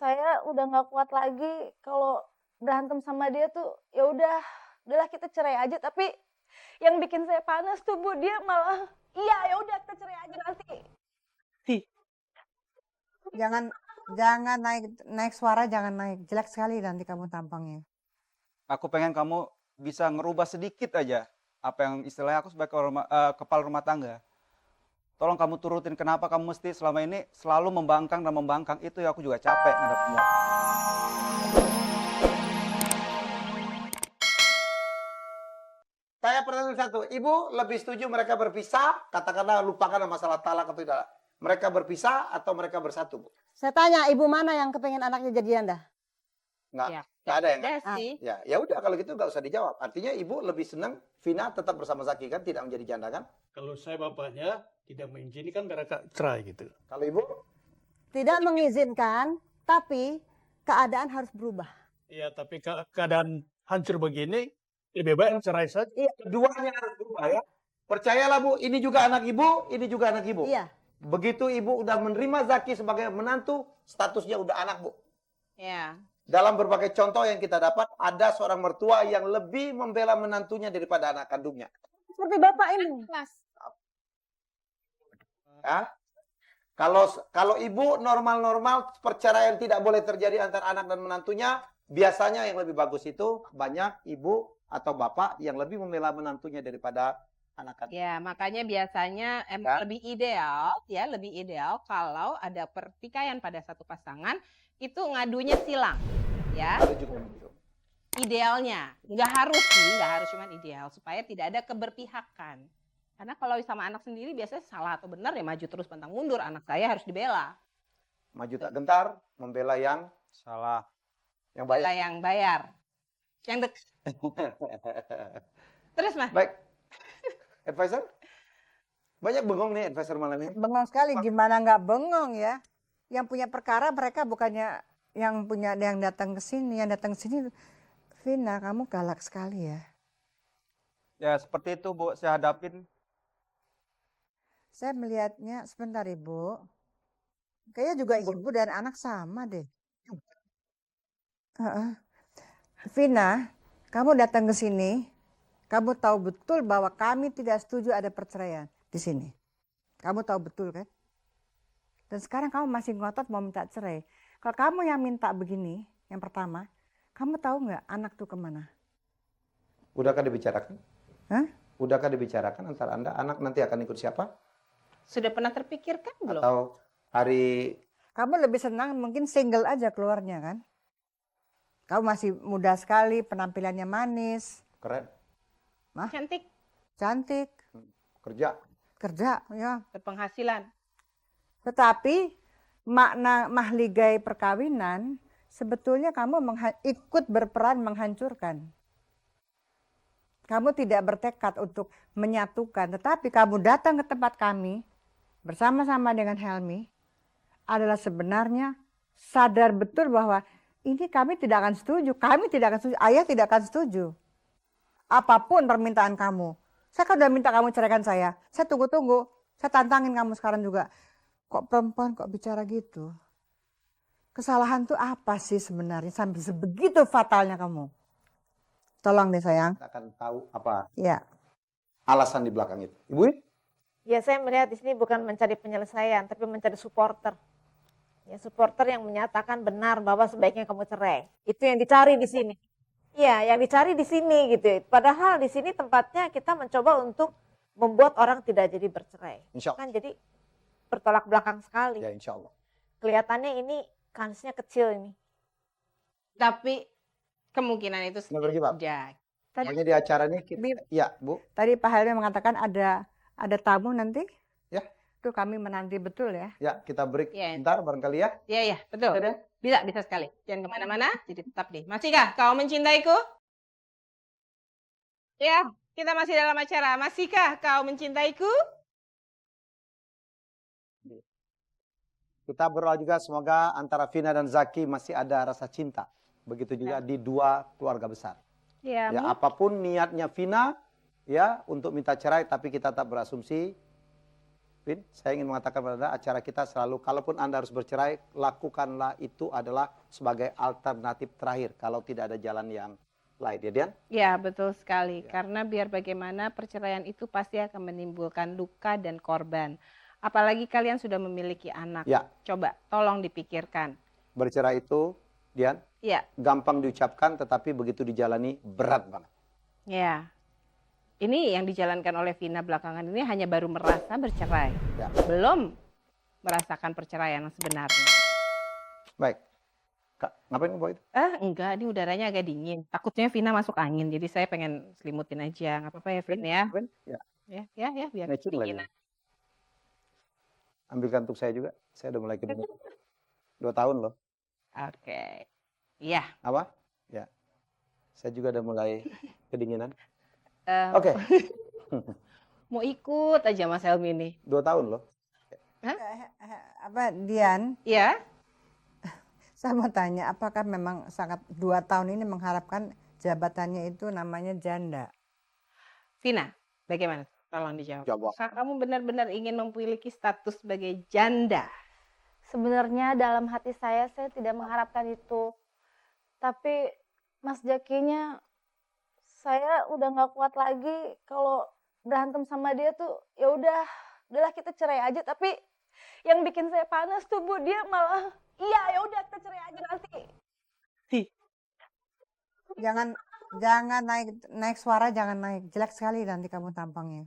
saya udah nggak kuat lagi kalau berantem sama dia tuh, ya udahlah kita cerai aja. Tapi yang bikin saya panas tuh Bu, dia malah, "Iya, ya udah kita cerai aja nanti." Jangan naik suara, jangan naik. Jelek sekali nanti kamu tampangnya. Aku pengen kamu bisa ngerubah sedikit aja apa yang istilahnya aku sebagai kepala rumah tangga. Tolong kamu turutin kenapa kamu mesti selama ini selalu membangkang dan membangkang. Itu ya aku juga capek ngadepinnya. Saya pertanyaan satu, Ibu lebih setuju mereka berpisah, katakanlah lupakan masalah talak atau tidak. Mereka berpisah atau mereka bersatu, Bu? Saya tanya, ibu mana yang kepengen anaknya jadi janda? Nggak, Ya, nggak ada yang nggak. Desi. Ya udah kalau gitu nggak usah dijawab. Artinya Ibu lebih senang Vina tetap bersama Zaki kan, tidak menjadi janda kan? Kalau saya bapaknya tidak mengizinkan mereka cerai gitu. Kalau Ibu? Tidak mengizinkan, tapi keadaan harus berubah. Iya, tapi keadaan hancur begini, lebih baik cerai saja. Keduanya harus berubah ya. Percayalah Bu, ini juga anak Ibu, ini juga anak Ibu. Iya. Begitu Ibu udah menerima Zaki sebagai menantu, statusnya udah anak Bu. Ya. Dalam berbagai contoh yang kita dapat, ada seorang mertua yang lebih membela menantunya daripada anak kandungnya. Seperti bapak ini. Mas. Ya? Kalau ibu normal-normal, perceraian tidak boleh terjadi antara anak dan menantunya, biasanya yang lebih bagus itu banyak ibu atau bapak yang lebih membela menantunya daripada anak-anak. Ya, makanya biasanya Ya. lebih ideal kalau ada pertikaian pada satu pasangan itu ngadunya silang, ya. Ada juga begitu. Idealnya, nggak harus cuman ideal supaya tidak ada keberpihakan. Karena kalau sama anak sendiri biasanya salah atau benar ya maju terus pantang mundur. Anak saya harus dibela, Maju tak gentar, membela yang Salah. yang bela baik. yang bayar, yang terus Mas. Baik. Advisor? Banyak bengong nih advisor malam ini. Bengong sekali, gimana nggak bengong ya? Yang punya perkara mereka bukannya yang datang ke sini, yang datang ke sini. Vina, kamu galak sekali ya. Ya seperti itu Bu, saya hadapin. Saya melihatnya, sebentar Ibu. Kayaknya juga ibu dan anak sama deh. Vina, kamu datang ke sini, kamu tahu betul bahwa kami tidak setuju ada perceraian di sini. Kamu tahu betul kan? Dan sekarang kamu masih ngotot mau minta cerai. Kalau kamu yang minta begini, yang pertama, kamu tahu nggak anak tuh kemana? Udahkah dibicarakan? Hah? Udahkah dibicarakan antara Anda, anak nanti akan ikut siapa? Sudah pernah terpikirkan belum? Atau hari Kamu lebih senang mungkin single aja keluarnya kan? Kamu masih muda sekali, penampilannya manis, keren, Cantik, cantik, kerja? kerja, ya. berpenghasilan. Tetapi makna mahligai perkawinan sebetulnya kamu ikut berperan menghancurkan. Kamu tidak bertekad untuk menyatukan, tetapi kamu datang ke tempat kami bersama-sama dengan Helmi adalah sebenarnya sadar betul bahwa ini kami tidak akan setuju, ayah tidak akan setuju. Apapun permintaan kamu. Saya kan udah minta kamu ceraikan saya tunggu-tunggu, saya tantangin kamu sekarang juga. Kok perempuan kok bicara gitu? Kesalahan tuh apa sih sebenarnya sampai sebegitu fatalnya kamu? Tolong deh sayang. Kita akan tahu apa Ya. alasan di belakang itu. Ibu? Ya, saya melihat di sini bukan mencari penyelesaian, tapi mencari supporter. Ya, supporter yang menyatakan benar bahwa sebaiknya kamu cerai. Itu yang dicari di sini. Iya, yang dicari di sini gitu. Padahal di sini tempatnya kita mencoba untuk membuat orang tidak jadi bercerai. Insya Allah. Kan jadi bertolak belakang sekali. Ya insya Allah. Kelihatannya ini kansnya kecil ini. Tapi kemungkinan itu Nggak pergi, Pak. ya. Pokoknya di acara ini ya Bu. Tadi Pak Helmi mengatakan ada tamu nanti. Ya. Itu kami menanti betul ya. Ya kita break Ya. bentar barangkali ya. Iya, betul. Sudah? Bisa sekali. Jangan kemana-mana, jadi tetap deh. Masihkah kau mencintaiku? Ya, kita masih dalam acara. Masihkah kau mencintaiku? Kita berdoa juga semoga antara Vina dan Zaki masih ada rasa cinta. Begitu juga di dua keluarga besar. Ya, Ya apapun niatnya Vina ya untuk minta cerai, tapi kita tetap berasumsi Vin, saya ingin mengatakan pada Anda, acara kita selalu, kalaupun Anda harus bercerai, lakukanlah itu adalah sebagai alternatif terakhir, kalau tidak ada jalan yang lain. Ya, Dian? Ya, betul sekali. Karena biar bagaimana perceraian itu pasti akan menimbulkan luka dan korban. Apalagi kalian sudah memiliki anak. Ya. Coba, tolong dipikirkan. Bercerai itu, Dian, Ya, gampang diucapkan, tetapi begitu dijalani, berat banget. ya. Ini yang dijalankan oleh Vina belakangan ini hanya baru merasa bercerai. Ya. Belum merasakan perceraian yang sebenarnya. Baik. Kak, ngapain bawa itu? Enggak, ini udaranya agak dingin. Takutnya Vina masuk angin, jadi saya pengen selimutin aja. Nggak apa-apa ya, Vin ya? Vin? Ya. Ya, biar Ngecun lagi. kedinginan. Ambilkan untuk saya juga. Saya udah mulai kedinginan. 2 tahun loh. Oke. Iya. Apa? Ya. Saya juga udah mulai kedinginan. em, Oke. Mau ikut aja Mas Helmi nih. 2 tahun loh. Apa Dian? Iya? Saya mau tanya, apakah memang sangat 2 tahun ini mengharapkan jabatannya itu namanya janda? Vina, bagaimana? Tolong dijawab. Jawab. Apakah kamu benar-benar ingin memiliki status sebagai janda? Sebenarnya dalam hati saya tidak mengharapkan itu. Tapi Mas Jakinya, saya udah nggak kuat lagi kalau berantem sama dia tuh. Ya udahlah kita cerai aja. Tapi yang bikin saya panas tuh Bu, dia malah iya ya udah kita cerai aja nanti. Jangan naik suara, jangan naik. Jelek sekali nanti kamu tampangnya.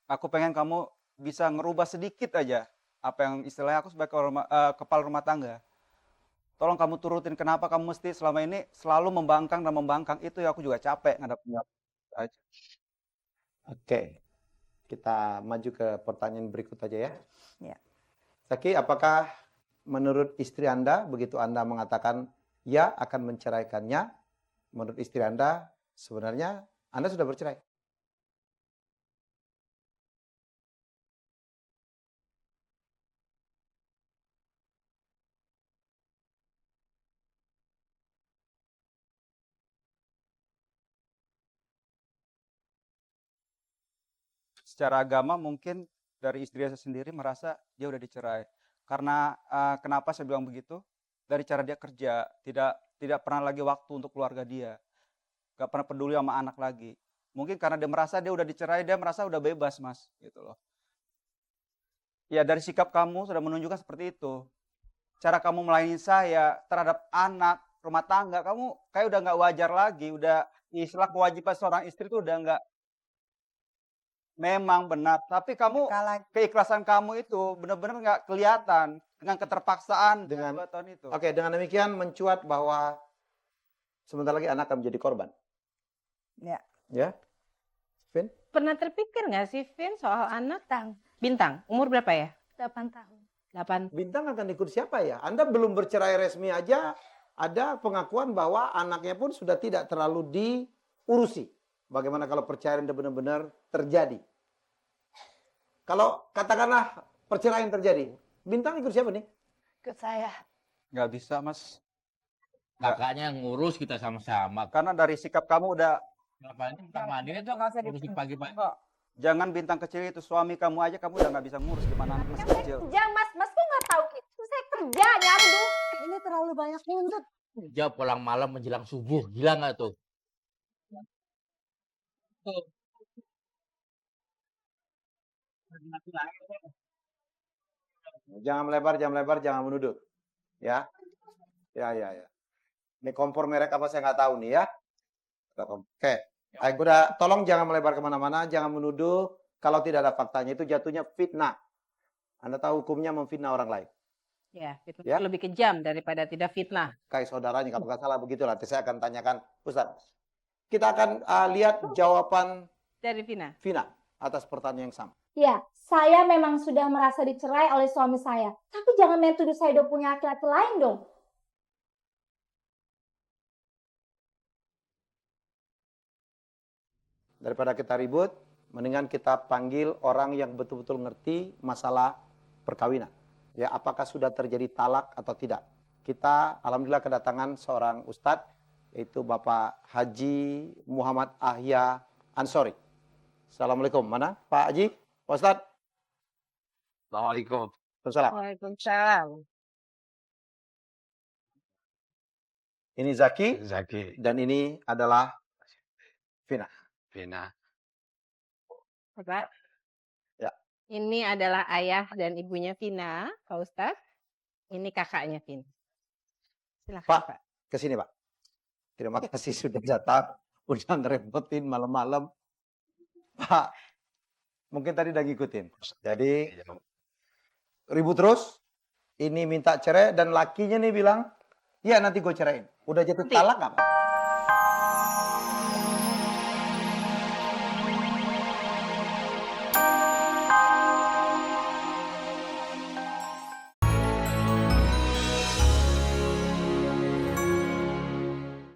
Aku pengen kamu bisa ngerubah sedikit aja apa yang istilahnya aku sebagai kepala rumah tangga. Tolong kamu turutin kenapa kamu mesti selama ini selalu membangkang dan membangkang. Itu ya aku juga capek ngadepnya aja. Oke. Kita maju ke pertanyaan berikut aja ya. Ya. Zaki, apakah menurut istri Anda, begitu Anda mengatakan ya akan menceraikannya, menurut istri Anda sebenarnya Anda sudah bercerai? Secara agama mungkin dari istri saya sendiri merasa dia udah dicerai. Karena kenapa saya bilang begitu? Dari cara dia kerja, tidak pernah lagi waktu untuk keluarga dia. Gak pernah peduli sama anak lagi. Mungkin karena dia merasa dia udah dicerai, dia merasa udah bebas, Mas, gitu loh. Ya, dari sikap kamu sudah menunjukkan seperti itu. Cara kamu melayani saya terhadap anak, rumah tangga, kamu kayak udah nggak wajar lagi. Udah istilah kewajiban seorang istri itu udah nggak. Memang benar, tapi kamu keikhlasan kamu itu benar-benar nggak kelihatan dengan keterpaksaan Dengan- 2 tahun itu. Oke, dengan demikian mencuat bahwa sebentar lagi anak akan menjadi korban. Ya. Ya? Vin? Pernah terpikir nggak sih, Vin, soal anak? Bintang, Bintang, umur berapa ya? 8 tahun. 8. Bintang akan ikut siapa ya? Anda belum bercerai resmi aja, ada pengakuan bahwa anaknya pun sudah tidak terlalu diurusi. Bagaimana kalau perceraian benar-benar terjadi? Kalau katakanlah perceraian terjadi, Bintang ikut siapa nih? Ikut saya. Nggak bisa, Mas. Kakaknya ngurus kita sama-sama. Karena dari sikap kamu udah, Ngapain Bintang mandiri tuh ngurusin pagi-pagi. jangan Bintang kecil itu, suami kamu aja kamu udah nggak bisa ngurus gimana anak masih kecil. Kerja Mas kok nggak tahu gitu? Saya kerja nyari. Ini terlalu banyak nuntut. Dia pulang malam menjelang subuh, gila nggak tuh? Jangan melebar, jangan menuduh. Ya. Ya. Ini kompor merek apa saya nggak tahu nih ya. Oke. Baik, udah. Tolong jangan melebar kemana-mana, jangan menuduh. Kalau tidak ada faktanya itu jatuhnya fitnah. Anda tahu hukumnya memfitnah orang lain. Ya, fitnah Ya. itu lebih kejam daripada tidak fitnah. Kayak saudaranya, kalau nggak salah begitu. Nanti saya akan tanyakan, Ustaz. Kita akan lihat jawaban Dari Vina. Vina atas pertanyaan yang sama. Ya, saya memang sudah merasa dicerai oleh suami saya. Tapi jangan main tuduh saya udah punya laki-laki lain dong. Daripada kita ribut, mendingan kita panggil orang yang betul-betul ngerti masalah perkawinan. Ya, apakah sudah terjadi talak atau tidak. Kita alhamdulillah kedatangan seorang ustadz, yaitu Bapak Haji Muhammad Ahya Ansori. Assalamualaikum. Mana Pak Haji? Pak Ustadz? Assalamualaikum. Waalaikumsalam. Waalaikumsalam. Ini Zaki Zaki, dan ini adalah Vina. Vina. Bapak. Ya. Ini adalah ayah dan ibunya Vina, Pak Ustadz. Ini kakaknya Vina. Silakan Pak. Pak. Ke sini, Pak. Terima kasih sudah datang. Udah ngerepotin malam-malam. Pak, mungkin tadi udah ngikutin. Jadi, ribut terus. Ini minta cerai dan lakinya nih bilang, iya nanti gue ceraiin. Udah jatuh Nanti. talak nggak, Pak?